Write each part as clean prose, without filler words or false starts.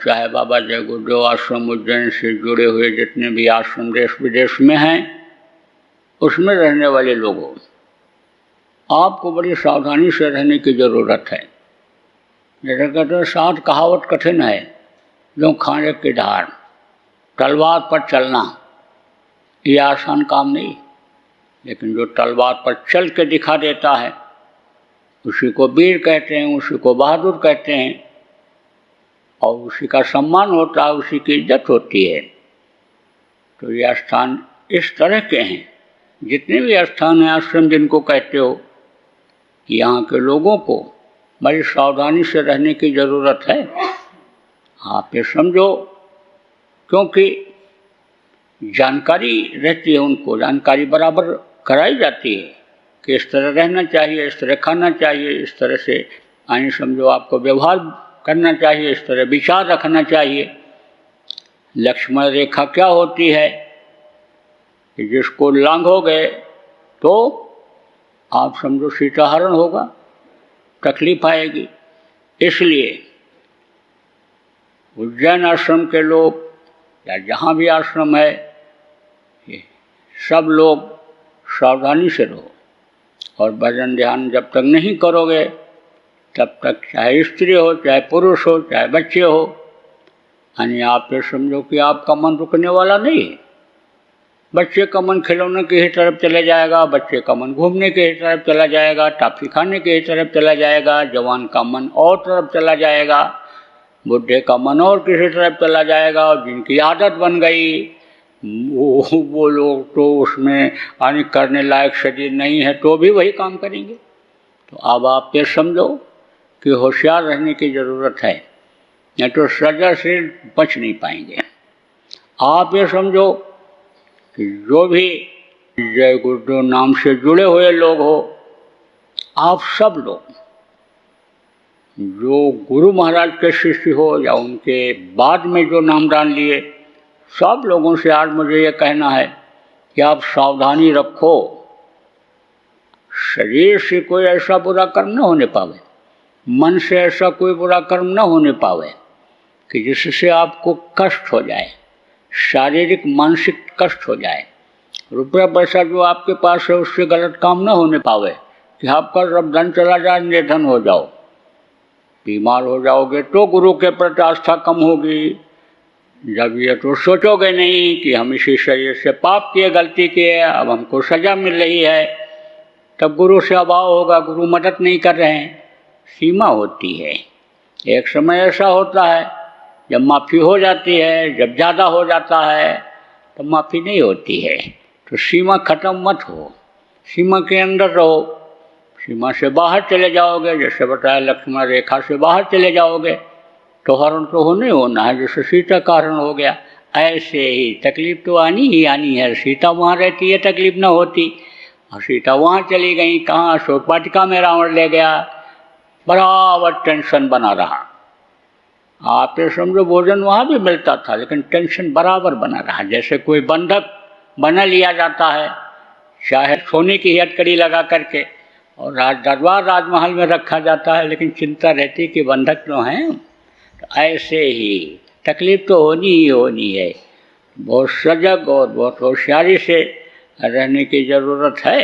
चाहे बाबा जय गुरुदेव आश्रम उज्जैन से जुड़े हुए जितने भी आश्रम देश विदेश में हैं, उसमें रहने वाले लोगों, आपको बड़ी सावधानी से रहने की ज़रूरत है। जैसे कहते हैं, 7 कहावत कठिन है, जो खाने की धार, तलवार पर चलना ये आसान काम नहीं, लेकिन जो तलवार पर चल के दिखा देता है उसी को वीर कहते हैं, उसी को बहादुर कहते हैं, और उसी का सम्मान होता है, उसी की इज्जत होती है। तो ये स्थान इस तरह के हैं, जितने भी स्थान हैं आश्रम जिनको कहते हो, यहाँ के लोगों को बड़ी सावधानी से रहने की ज़रूरत है। आप ये समझो, क्योंकि जानकारी रहती है, उनको जानकारी बराबर कराई जाती है कि इस तरह रहना चाहिए, इस तरह खाना चाहिए, इस तरह से यानी समझो आपको व्यवहार करना चाहिए, इस तरह विचार रखना चाहिए। लक्ष्मण रेखा क्या होती है कि जिसको लांघोगे तो आप समझो सीताहरण होगा, तकलीफ आएगी। इसलिए उज्जैन आश्रम के लोग या जहाँ भी आश्रम है, सब लोग सावधानी से रहो, और भजन ध्यान जब तक नहीं करोगे तब तक चाहे स्त्री हो, चाहे पुरुष हो, चाहे बच्चे हो, यानी आप ये समझो कि आपका मन रुकने वाला नहीं है। बच्चे का मन खिलौने की ही तरफ चले जाएगा, बच्चे का मन घूमने की ही तरफ चला जाएगा, टॉफी खाने की ही तरफ चला जाएगा, जवान का मन और तरफ चला जाएगा, बुढ़े का मन और किसी तरफ चला जाएगा। और जिनकी आदत बन गई वो लोग तो उसमें यानी करने लायक शरीर नहीं है तो भी वही काम करेंगे। तो अब आप ये समझो कि होशियार रहने की ज़रूरत है, नहीं तो सजा से बच नहीं पाएंगे। आप ये समझो कि जो भी जय गुरुदेव नाम से जुड़े हुए लोग हो, आप सब लोग जो गुरु महाराज के शिष्य हो या उनके बाद में जो नामदान लिए, सब लोगों से आज मुझे ये कहना है कि आप सावधानी रखो, शरीर से कोई ऐसा बुरा कर्म न होने पावे, मन से ऐसा कोई बुरा कर्म न होने पावे कि जिससे आपको कष्ट हो जाए, शारीरिक मानसिक कष्ट हो जाए। रुपया पैसा जो आपके पास है उससे गलत काम न होने पावे कि आपका जब धन चला जाए निर्धन हो जाओ। बीमार हो जाओगे तो गुरु के प्रति आस्था कम होगी। जब ये तो सोचोगे नहीं कि हम इसी शरीर से पाप किए, गलती किए, अब हमको सजा मिल रही है, तब गुरु से अभाव होगा, गुरु मदद नहीं कर रहे हैं। सीमा होती है, एक समय ऐसा होता है जब माफ़ी हो जाती है, जब ज़्यादा हो जाता है तब माफ़ी नहीं होती है। तो सीमा ख़त्म मत हो, सीमा के अंदर रहो। सीमा से बाहर चले जाओगे, जैसे बताया लक्ष्मण रेखा से बाहर चले जाओगे तो हरण तो होने होना है, जैसे सीता का हरण हो गया। ऐसे ही तकलीफ तो आनी ही आनी है। सीता वहाँ रहती है तकलीफ न होती, और सीता वहाँ चली गई, कहाँ अशोक वाटिका में रावण ले गया, बराबर टेंशन बना रहा। आप ये समझो भोजन वहाँ भी मिलता था लेकिन टेंशन बराबर बना रहा। जैसे कोई बंधक बना लिया जाता है, चाहे सोने की हथकड़ी लगा करके, और दरबार राजमहल में रखा जाता है, लेकिन चिंता रहती कि बंधक तो हैं। तो ऐसे ही तकलीफ तो होनी ही होनी है। बहुत सजग और बहुत होशियारी से रहने की ज़रूरत है।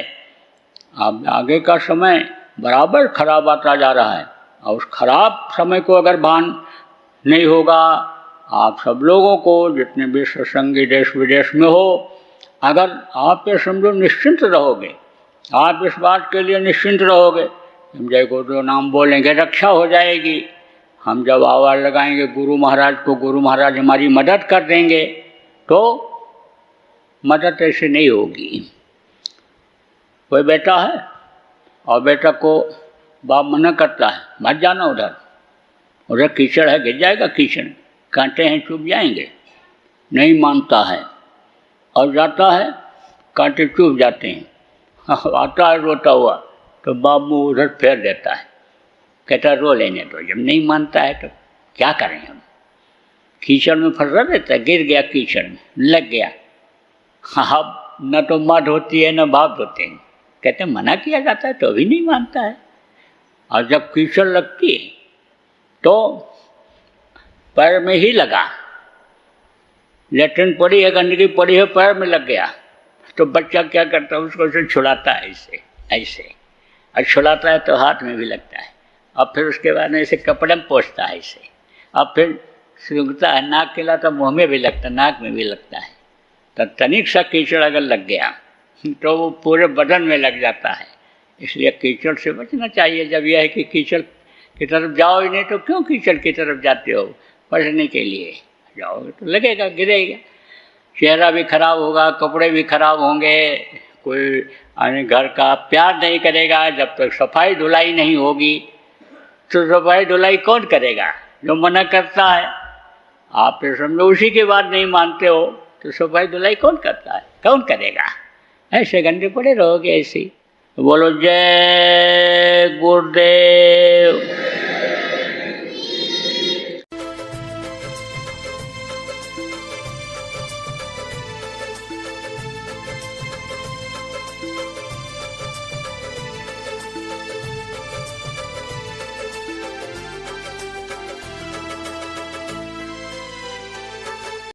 अब आगे का समय बराबर खराब आता जा रहा है, और उस खराब समय को अगर भान नहीं होगा, आप सब लोगों को जितने भी सत्संगी देश विदेश में हो, अगर आप ये समझो निश्चिंत रहोगे, आप इस बात के लिए निश्चिंत रहोगे, हम जय गुरुदेव नाम बोलेंगे रक्षा हो जाएगी, हम जब आवाज़ लगाएंगे गुरु महाराज को, गुरु महाराज हमारी मदद कर देंगे, तो मदद ऐसे नहीं होगी। कोई बेटा है और बेटा को बाप मना करता है, मत जाना उधर, उधर कीचड़ है, गिर जाएगा कीचड़, कांटे हैं चुभ जाएंगे, नहीं मानता है और जाता है, कांटे चुभ जाते हैं। आता है रोता हुआ तो बाप मुँह उधर फेर देता है, कहता रो लेने दो। जब नहीं मानता है तो क्या करें हम, कीचड़ में फंसा देता है, गिर गया कीचड़ में, लग गया। अब न तो माँ होती है न बाप होते हैं, कहते मना किया जाता है तो भी नहीं मानता है। और जब कीचड़ लगती है तो पैर में ही लगा, लेटरिन पड़ी है, गंदगी पड़ी है, पैर में लग गया, तो बच्चा क्या करता है, उसको से छुड़ाता है ऐसे ऐसे, और छुड़ाता है तो हाथ में भी लगता है, और फिर उसके बाद में ऐसे कपड़े में पोंछता है ऐसे, और फिर सूंघता है, नाक खिलाता, मुँह में भी लगता है, नाक में भी लगता है। तो तनिक सा कीचड़ अगर लग गया तो वो पूरे बदन में लग जाता है। इसलिए कीचड़ से बचना चाहिए। जब यह है कि कीचड़ की तरफ जाओ ही नहीं तो क्यों कीचड़ की तरफ जाते हो? पढ़ने के लिए जाओगे तो लगेगा, गिरेगा, चेहरा भी खराब होगा, कपड़े भी खराब होंगे, कोई आने घर का प्यार नहीं करेगा। जब तक सफाई धुलाई नहीं होगी तो सफाई धुलाई कौन करेगा? जो मना करता है। आप तो समझो उसी की बात नहीं मानते हो तो सफाई धुलाई कौन करता है? कौन करेगा? ऐसे गंदे पड़े रहोगे ऐसे ही। बोलो जय गुरुदेव।